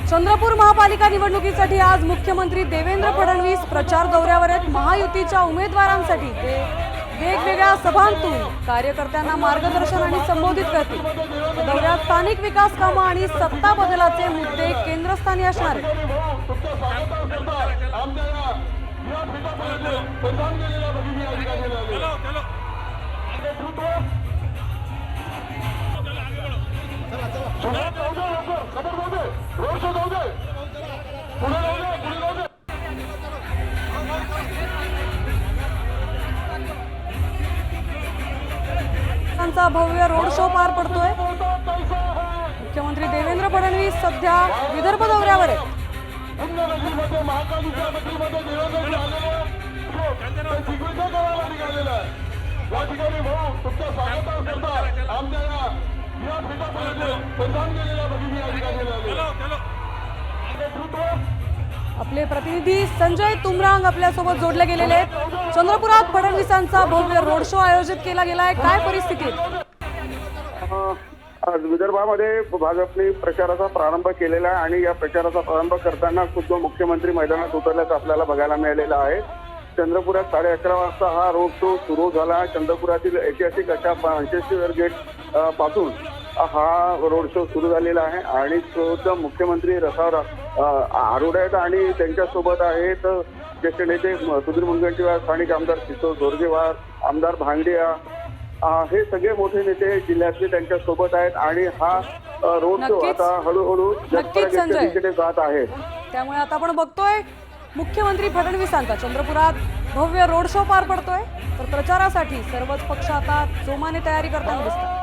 चंद्रपूर महापालिका निवडणुकीसाठी आज मुख्यमंत्री देवेंद्र फडणवीस प्रचार दौऱ्यावर आहेत। महायुतीच्या उमेदवारांसाठी ते वेगवेगळ्या सभांतून कार्यकर्त्यांना मार्गदर्शन आणि संबोधित करतील। दौऱ्यात स्थानिक विकास कामं आणि सत्ता बदलाचे मुद्दे केंद्रस्थानी असणार आहेत। भव्य रोड शो पार पडतोय। मुख्यमंत्री देवेंद्र फडणवीस सध्या विदर्भ दौऱ्यावर आहेत। आपले प्रतिनिधी संजय तुमरांग आपल्यासोबत जोडले गेलेले आहेत। चंद्रपुरात फडणवीसांचा भव्य रोड शो आयोजित केला गेलाय, काय परिस्थिती? आज विदर्भामध्ये भाजपने प्रचाराचा प्रारंभ केलेला आहे आणि या प्रचाराचा प्रारंभ करताना खुद्द मुख्यमंत्री मैदानात उतरल्याचं आपल्याला बघायला मिळालेलं आहे। चंद्रपुरात 11:30 वाजता हा रोड शो सुरू झाला। चंद्रपुरातील ऐतिहासिक अशा 85 गेट पासून हा रोड शो सुरू झालेला आहे आणि खुद्द मुख्यमंत्री रथावर आरूढ आहेत आणि त्यांच्यासोबत आहेत ज्येष्ठ नेते सुधीर मुनगंटीवार, स्थानिक आमदार किशोर जोरगेवार, आमदार भांगडिया, हे सगळे मोठे नेते जिल्ह्यातले त्यांच्या सोबत आहेत आणि हा रोड शो आता हळूहळू दिशेने जात आहे। त्यामुळे आता आपण बघतोय मुख्यमंत्री फडणवीसांचा चंद्रपुरात भव्य रोड शो पार पडतोय, तर प्रचारासाठी सर्वच पक्ष आता जोमाने तयारी करताना दिसतात।